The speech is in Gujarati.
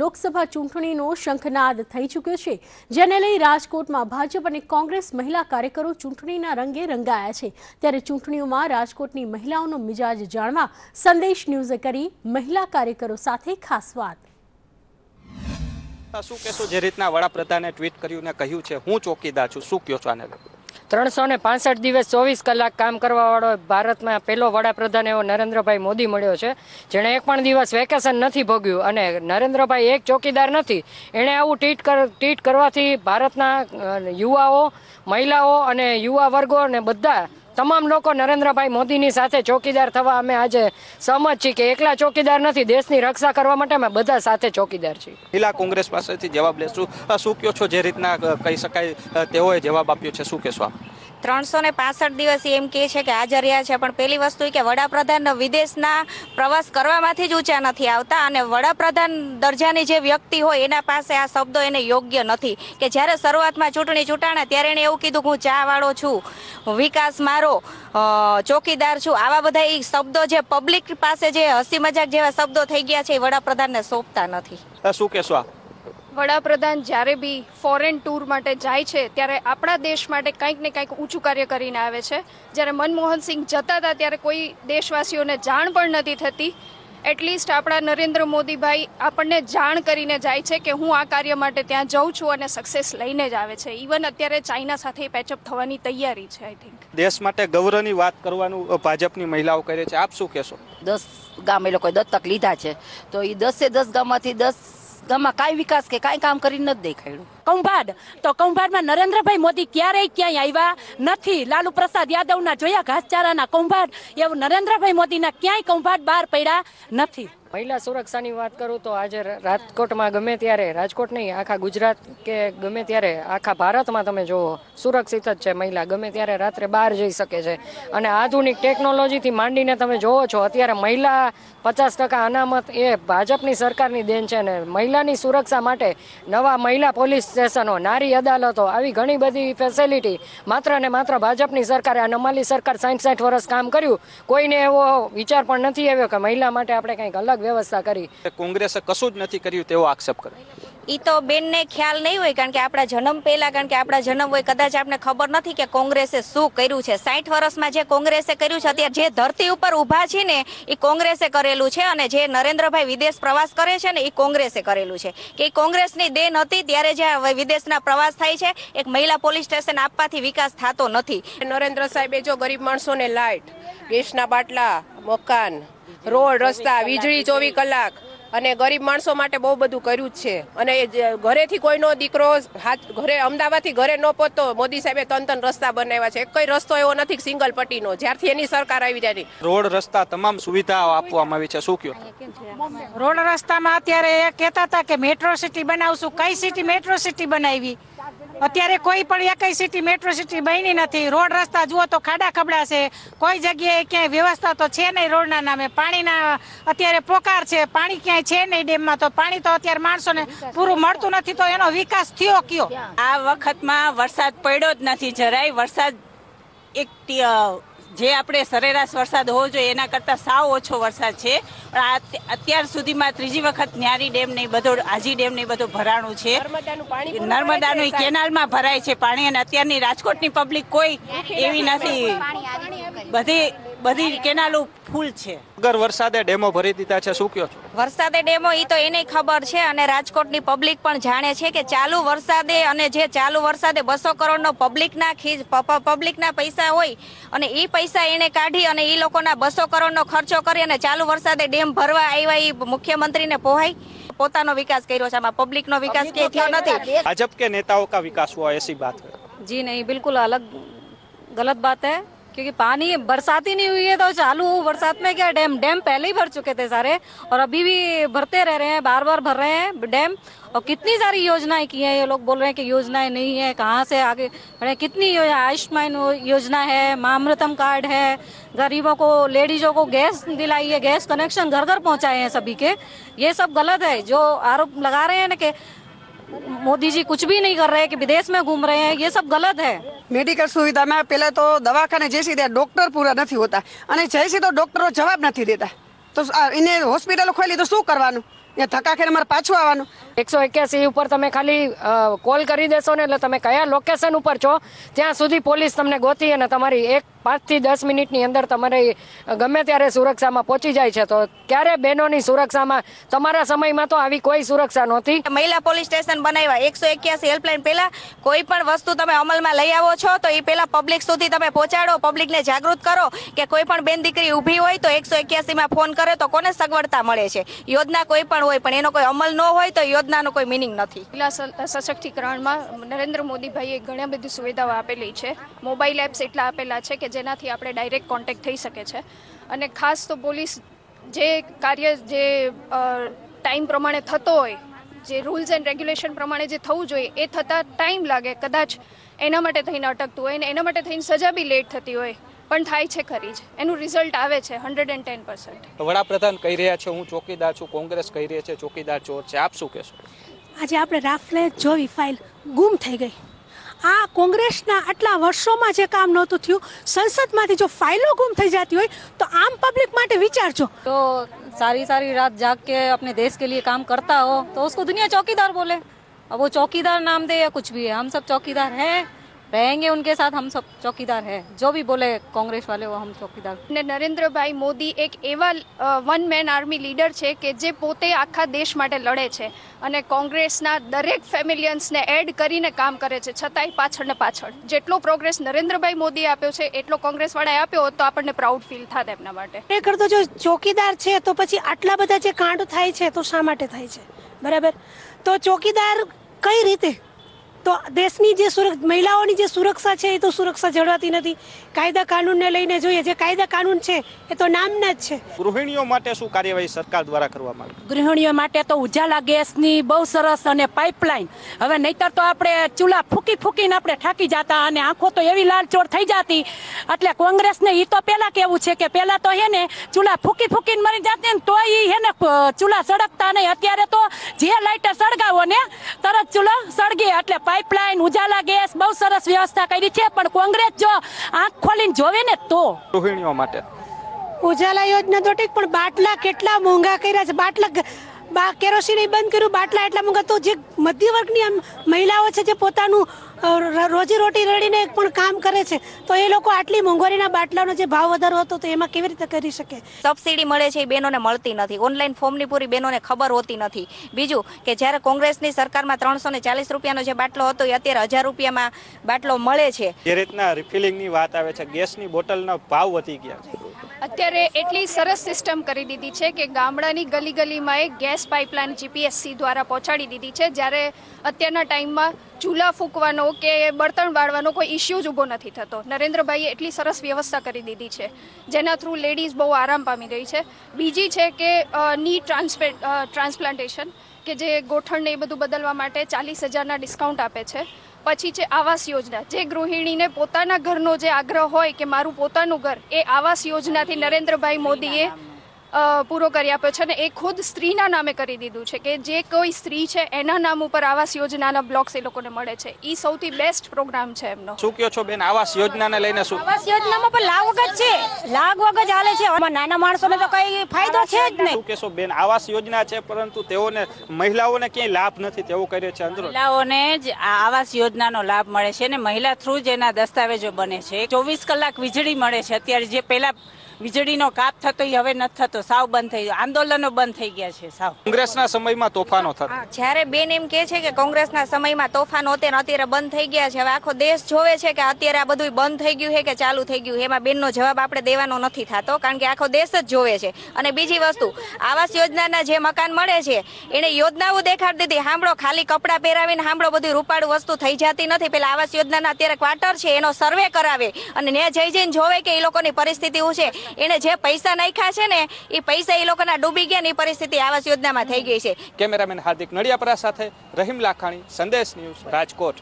લોકસભા ચૂંટણીનો શંખનાદ થઈ ચૂક્યો છે, જેને લઈ રાજકોટમાં ભાજપ અને કોંગ્રેસ મહિલા કાર્યકરો ચૂંટણીના રંગે રંગાયા છે। ત્યારે ચૂંટણીઓમાં રાજકોટની મહિલાઓનો મિજાજ જાણવા સંદેશ ન્યૂઝે કરી મહિલા કાર્યકરો સાથે ખાસ વાત। શું કહેશો, જે રીતના વડાપ્રધાને ટ્વીટ કર્યું ને કહ્યું છે હું ચોકીદાર છું, શું કહો છો આને? 365 દિવસ 24 કલાક કામ કરવા વાળો ભારતમાં પહેલો વડાપ્રધાન એવો નરેન્દ્રભાઈ મોદી મળ્યો છે, જેણે એક પણ દિવસ વેકેશન નથી ભોગ્યું। અને નરેન્દ્રભાઈ એક ચોકીદાર નથી, એણે આવું ટ્વીટ કરવાથી ભારતના યુવાઓ, મહિલાઓ અને યુવા વર્ગો અને બધા તમામ લોકો નરેન્દ્રભાઈ મોદીની સાથે ચોકીદાર થવા અમે આજે સહમત છીએ કે એકલા ચોકીદાર નથી, દેશની રક્ષા કરવા માટે અમે બધા સાથે ચોકીદાર છીએ। મહિલા કોંગ્રેસ પાસેથી જવાબ લેશું, શું કહો છો, જે રીતના કહી શકાય તેઓએ જવાબ આપ્યો છે, શું કહેશો? 365 દિવસ એમ કહે છે કે હાજર રહ્યા છે, પણ પહેલી વસ્તુ કે વડાપ્રધાન વિદેશના પ્રવાસ કરવામાંથી જ ઊંચા નથી આવતા અને વડાપ્રધાન દરજાની જે વ્યક્તિ હોય એના પાસે આ શબ્દો એને યોગ્ય નથી। કે જ્યારે શરૂઆતમાં ચૂંટણી ચૂંટાણા ત્યારે એને એવું કીધું કે હું ચા વાળો છું, વિકાસ મારો, ચોકીદાર છું, આવા બધા એ શબ્દો જે પબ્લિક પાસે જે હસી મજાક જેવા શબ્દો થઈ ગયા છે એ વડાપ્રધાનને સોંપતા નથી। શું કહેશો? વડાપ્રધાન જ્યારે બી ફોરેન ટૂર માટે જાય છે ત્યારે આપણા દેશ માટે કંઈક ને કંઈક ઊંચું કાર્ય કરીને આવે છે। જ્યારે મનમોહન સિંહ જતા હતા ત્યારે કોઈ દેશવાસીઓને જાણ પણ નથી થતી, એટલીસ્ટ આપણા નરેન્દ્ર મોદીભાઈ આપણને જાણ કરીને જાય છે કે હું આ કાર્ય માટે ત્યાં જાઉં છું અને સક્સેસ લઈને જ આવે છે। ઇવન અત્યારે ચાઇના સાથે પેચઅપ થવાની તૈયારી છે। આઈ થિંક દેશ માટે ગૌરવની વાત કરવાનું ભાજપની મહિલાઓ કરે છે, આપ શું કહેશો? 10 ગામ એ લોકોએ દત્તક લીધા છે, તો એ 10 ગામમાંથી 10 ગામમાં કાંઈ વિકાસ કે કાંઈ કામ કરીને નથી દેખાડ્યું। કૌભાંડ તો કૌભાંડમાં નરેન્દ્રભાઈ મોદી ક્યારેય ક્યાંય આવ્યા નથી। લાલુ પ્રસાદ યાદવના જોયા ઘાસચારાના કૌભાંડ, એવું નરેન્દ્રભાઈ મોદીના ક્યાંય કૌભાંડ બહાર પડ્યા નથી। મહિલા સુરક્ષાની વાત કરું તો આજે રાજકોટમાં ગમે ત્યારે, રાજકોટ નહીં આખા ગુજરાત કે ગમે ત્યારે આખા ભારતમાં તમે જુઓ સુરક્ષિત જ છે મહિલા, ગમે ત્યારે રાત્રે બહાર જઈ શકે છે। અને આધુનિક ટેકનોલોજીથી માંડીને તમે જોવો છો અત્યારે મહિલા 50% અનામત એ ભાજપની સરકારની દેન છે। ને મહિલાની સુરક્ષા માટે નવા મહિલા પોલીસ સ્ટેશનો, નારી અદાલતો, આવી ઘણી બધી ફેસિલિટી માત્ર ને માત્ર ભાજપની સરકારે, આ નમાલી સરકાર 60 વર્ષ કામ કર્યું, કોઈને એવો વિચાર પણ નથી આવ્યો કે મહિલા માટે આપણે કંઈક અલગ વ્યવસ્થા કરી। કોંગ્રેસે કશું જ નથી કર્યું તેવો આક્ષેપ કર્યો। એ તો બેનને ખ્યાલ નહીં હોય, કારણ કે આપણા જન્મ પહેલા, કારણ કે આપણા જન્મ હોય કદાચ આપણે ખબર નથી કે કોંગ્રેસે શું કર્યું છે। 60 વર્ષમાં જે કોંગ્રેસે કર્યું છે, અત્યારે જે ધરતી ઉપર ઊભા છે ને એ કોંગ્રેસે કરેલું છે, અને જે નરેન્દ્રભાઈ વિદેશ પ્રવાસ કરે છે ને એ કોંગ્રેસે કરેલું છે। કે કોંગ્રેસની દેન હતી ત્યારે જે વિદેશના પ્રવાસ થાય છે, એક મહિલા પોલીસ સ્ટેશન આપવાથી વિકાસ થતો નથી। નરેન્દ્ર સાહેબે જો ગરીબ માણસોને લાઇટ, ગેસના બાટલા, મકાન, રોડ, રસ્તા, વીજળી 24 કલાક અને ગરીબ માણસો માટે બહુ બધું કર્યું જ છે। અને ઘરેથી કોઈનો દીકરો ઘરે અમદાવાદથી ઘરે ન પહોંચતો, મોદી સાહેબે 3 રસ્તા બનાવ્યા છે, કોઈ રસ્તો એવો નથી સિંગલ પટ્ટીનો, જ્યારથી એની સરકાર આવી જાય। રોડ રસ્તા તમામ સુવિધાઓ આપવામાં આવી છે, શું કહો? રોડ રસ્તામાં અત્યારે એ કહેતા હતા કે મેટ્રો સિટી બનાવશું, કઈ સિટી મેટ્રો સિટી બનાવી? અત્યારે કોઈ પણ એકઈ સિટી મેટ્રો સિટી બની નથી। રોડ રસ્તા જુઓ તો ખાડા ખબડા છે, કોઈ જગ્યાએ ક્યાંય વ્યવસ્થા તો છે નહીં રોડના નામે। પાણીના અત્યારે પોકાર છે, પાણી ક્યાંય છે નહીં ડેમમાં, તો પાણી તો અત્યારે માણસોને પૂરું મળતું નથી, તો એનો વિકાસ થયો કયો? આ વખતમાં વરસાદ પડ્યો જ નથી જરાય। વરસાદ એક જે આપણે સરેરાશ વરસાદ હોવો જોઈએ એના કરતાં સાવ ઓછો વરસાદ છે। પણ અત્યાર સુધીમાં ત્રીજી વખત ન્યારી ડેમ નહીં બધો, આજી ડેમ નહીં બધું ભરાણું છે, નર્મદાનું કેનાલમાં ભરાય છે પાણી, અને અત્યારની રાજકોટની પબ્લિક કોઈ એવી નથી, બધી કેનાલો ફૂલ છે। અગર વરસાદે ડેમો ભરી દીધા છે, શું કહો છો? વરસાદે ડેમો એ તો એને ખબર છે, અને રાજકોટની પબ્લિક પણ જાણે છે કે ચાલુ વરસાદે, અને જે ચાલુ વરસાદે 200 કરોડનો પબ્લિકના પૈસા હોય અને એ પૈસા એને કાઢી અને એ લોકોના 200 કરોડનો ખર્ચો કરી અને ચાલુ વરસાદે ડેમ ભરવા આવ્યા, એ મુખ્યમંત્રીને પોહાય? પોતાનો વિકાસ કર્યો છે, આમાં પબ્લિકનો વિકાસ કે થયો નથી। भाजपा के नेताओं का विकास हुआ ऐसी बात है? जी नहीं, बिल्कुल अलग गलत बात है, क्योंकि पानी बरसात ही नहीं हुई है, तो चालू बरसात में क्या डैम पहले ही भर चुके थे सारे, और अभी भी भरते रह रहे हैं, बार बार भर रहे हैं डैम। और कितनी सारी योजनाएं की हैं, ये लोग बोल रहे हैं कि योजनाएं नहीं है, कहाँ से आगे कितनी आयुष्मान योजना है, मामृतम कार्ड है, गरीबों को, लेडीजों को गैस दिलाई है, गैस कनेक्शन घर घर पहुंचाए हैं सभी के। ये सब गलत है जो आरोप लगा रहे हैं ना कि मोदी जी कुछ भी नहीं कर रहे, कि विदेश में घूम रहे हैं, ये सब गलत है। मेडिकल सुविधा में पहले तो दवाखाने जैसी डॉक्टर पूरा नहीं होता, जैसी तो डॉक्टरों जवाब नहीं देता, तो इन्हें हॉस्पिटल खोली तो शू करवानुं? ને ધક્કા ખાઈને અમારે પાછું આવવાનું. 181 ઉપર તમે ખાલી કોલ કરી દેશો ને એટલે તમે કયા લોકેશન ઉપર છો ત્યાં સુધી પોલીસ તમને ગોતી અને તમારી 5 થી 10 મિનિટની અંદર તમારે ગમે ત્યારે સુરક્ષામાં પહોંચી જાય છે. તો ક્યારે બહેનોની સુરક્ષામાં તમારા સમયમાં તો આવી કોઈ સુરક્ષા નહોતી. મહિલા પોલીસ સ્ટેશન બનાવ્યા 181 હેલ્પલાઇન પહેલા કોઈ પણ વસ્તુ તમે અમલમાં લઈ આવો છો તો એ પહેલા પબ્લિક સુધી તમે પહોંચાડો, પબ્લિકને જાગૃત કરો કે કોઈ પણ બેન દીકરી ઊભી હોય તો 181 માં ફોન કરે તો કોને સગવડતા મળે છે. યોજના કોઈ પણ હોય પણ એનો કોઈ અમલ ન હોય તો યોજનાનો કોઈ મિનિંગ નથી. મહિલા સશક્તિકરણમાં નરેન્દ્ર મોદીભાઈએ ઘણી બધી સુવિધાઓ આપેલી છે. મોબાઈલ એપ્સ એટલા આપેલા છે કે જેનાથી આપણે ડાયરેક્ટ કોન્ટેક્ટ થઈ શકે છે. અને ખાસ તો પોલીસ જે કાર્ય જે ટાઈમ પ્રમાણે થતો હોય, જે રૂલ્સ એન્ડ રેગ્યુલેશન પ્રમાણે જે થવું જોઈએ એ થતાં ટાઈમ લાગે, કદાચ એના માટે થઈને અટકતું હોય ને એના માટે થઈને સજા બી લેટ થતી હોય પણ થાય છે ખરી જ. એનું રિઝલ્ટ આવે છે 110%. વડાપ્રધાન કહી રહ્યા છે હું ચોકીદાર છું, કોંગ્રેસ કહી રહી છે ચોકીદાર ચોર છે, આપ શું કહેશો? આજે આપણે રાફલે જોવી ફાઇલ ગુમ થઈ ગઈ. આ કોંગ્રેસના આટલા વર્ષોમાં જે કામ નહોતું થયું, સંસદમાંથી જો ફાઇલો ગુમ થઈ જતી હોય તો આમ પબ્લિક માટે વિચારજો. तो सारी रात जाग के अपने देश के लिए काम करता हो तो उसको दुनिया चौकीदार बोले. अब वो चौकीदार नाम दे या कुछ भी है, हम सब चौकीदार हैं, रहेंगे उनके साथ, हम सब चौकीदार हैं. जो भी बोले कांग्रेस वाले वो हम चौकीदार. ને નરેન્દ્રભાઈ મોદી એક એવા વન મેન આર્મી લીડર છે કે જે પોતે આખા દેશ માટે લડે છે અને કોંગ્રેસના દરેક ફેમિલિયન્સને એડ કરીને કામ કરે છે. છતાંય પાછળ ને પાછળ જેટલો પ્રોગ્રેસ નરેન્દ્રભાઈ મોદીએ આપ્યો છે એટલો કોંગ્રેસવાળાએ આપ્યો હોત તો આપણને પ્રાઉડ ફીલ થાત એમના માટે. ખરેખર તો જો ચોકીદાર છે તો પછી આટલા બધા જે કાંડ થાય છે તો શા માટે થાય છે? બરાબર, તો ચોકીદાર કઈ રીતે? તો દેશની જે મહિલાઓની જે સુરક્ષા છે એ તો સુરક્ષા જળવાતી નથી. કાયદા કાનૂનને લઈને જોઈએ, જે કાયદા કાનૂન છે એ તો નામના જ છે. ગૃહિણીઓ માટે શું કાર્યવાહી સરકાર દ્વારા કરવામાં આવી? ગૃહિણીઓ માટે તો ઉજાલા ગેસની બહુ સરસ અને પાઇપલાઇન. હવે નહીતર તો આપણે ચૂલા ફૂકીને આપણે થાકી જતા અને આંખો તો એવી લાલચોળ થઈ જતી. એટલે કોંગ્રેસને એ તો પેલા કેવું છે કે પેલા તો હે ને ચૂલા ફૂકીને મરી જતી ને તો એ હે ને ચૂલા સળગતા નહીં. અત્યારે તો જે લાઇટર સળગાવો ને તરત ચૂલા સળગે. એટલે પાઇપલાઇન ઉજાલા ગેસ બહુ સરસ વ્યવસ્થા કરી છે. પણ કોંગ્રેસ જો આંખ ખોલીને જોવે ને તો ગૃહિણીઓ માટે ઉજાલા યોજના તો ઠીક, પણ બાટલા કેટલા મોંઘા કર્યા છે. બાટલા કેરોસીન બંધ કર્યું, બાટલા એટલા મોંઘા. તો જે મધ્ય વર્ગની મહિલાઓ છે જે પોતાનું રોજી રોટી રડીને પણ કામ કરે છે તો એ લોકો આટલી મોંઘવારીના બાટલાનો જે ભાવ વધારો હતો તો એમાં કેવી રીતે કરી શકે? સબસિડી મળે છે એ બહેનોને મળતી નથી. ઓનલાઈન ફોર્મની પૂરી બહેનોને ખબર હોતી નથી. બીજું કે જ્યારે કોંગ્રેસની સરકારમાં 340 રૂપિયાનો જે બાટલો હતો એ અત્યારે 1000 રૂપિયામાં બાટલો મળે છે. જે રીતના રિફિલિંગની વાત આવે છે, ગેસની બોટલના ભાવ વધી ગયા છે. અત્યારે એટલી સરસ સિસ્ટમ કરી દીધી છે કે ગામડાની ગલીમાં એક ગેસ પાઇપલાઇન જીપીએસસી દ્વારા પહોંચાડી દીધી છે. જ્યારે અત્યારના ટાઈમમાં ચૂલા ફૂંકવાનો કે બળતણ બાળવાનો કોઈ ઇસ્યુ જ ઊભો નથી થતો. નરેન્દ્રભાઈએ એટલી સરસ વ્યવસ્થા કરી દીધી છે જેના થ્રુ લેડીઝ બહુ આરામ પામી રહી છે. બીજી છે કે ની ટ્રાન્સપ્લાન્ટેશન કે જે ગોઠણને એ બધું બદલવા માટે 40,000ના ડિસ્કાઉન્ટ આપે છે. પછી છે આવાસ યોજના, જે ગૃહિણીને પોતાના ઘરનો જે આગ્રહ હોય કે મારું પોતાનું ઘર, એ આવાસ યોજનાથી નરેન્દ્રભાઈ મોદીએ પૂરો કરી આપ્યો છે. અને એ ખુદ સ્ત્રીના નામે કરી દીધું છે કે જે કોઈ સ્ત્રી છે એના નામ ઉપર આવાસ યોજનાના બ્લોક્સ એ લોકોને મળે છે. એ સૌથી બેસ્ટ પ્રોગ્રામ છે એમનો. શું કહો છો બેન, આવાસ યોજનાને લઈને? શું આવાસ યોજનામાં પણ લાગ વગર છે, લાગ વગર ચાલે છે. નાના માણસોને તો કઈ ફાયદો છે જ નહીં. શું કહેશો બેન, આવાસ યોજના છે પરંતુ તેઓને મહિલાઓને ક્યાંય લાભ નથી તેવું કરે છે. મહિલાઓને જ આ આવાસ યોજનાનો લાભ મળે છે ને મહિલા થ્રુ જ એના દસ્તાવેજો બને છે. 24 કલાક વીજળી મળે છે. અત્યારે જે પહેલા વીજળીનો કાપ થતો એ હવે નથી થતો, સાવ બંધ થઈ ગયો. આંદોલનો બંધ થઈ ગયા છે સાવ. કોંગ્રેસના સમયમાં તોફાનો થતા. જ્યારે બેન એમ કે છે કે કોંગ્રેસના સમયમાં તોફાનો અત્યારે બંધ થઈ ગયા છે. હવે આખો દેશ જોવે છે કે અત્યારે આ બધું બંધ થઈ ગયું છે કે ચાલુ થઈ ગયું. એમાં બેનનો જવાબ આપણે દેવાનો નથી થતો કારણ કે આખો દેશ જ જોવે છે. અને બીજી વસ્તુ, આવાસ યોજનાના જે મકાન મળે છે એને યોજનાઓ દેખાડી દીધી. સાંભળો, ખાલી કપડાં પહેરાવીને સાંભળો બધી રૂપાળું વસ્તુ થઈ જતી નથી. પેલા આવાસ યોજનાના અત્યારે ક્વાર્ટર છે એનો સર્વે કરાવે અને ત્યાં જઈને જોવે કે એ લોકોની પરિસ્થિતિ શું છે. એને જે પૈસા નાખ્યા છે ને એ પૈસા એ લોકોના ડૂબી ગયા ને એ પરિસ્થિતિ આવાસ યોજનામાં થઈ ગઈ છે. કેમેરામેન હાર્દિક નડિયાપરા સાથે રહીમ લાખાણી, સંદેશ ન્યૂઝ, રાજકોટ.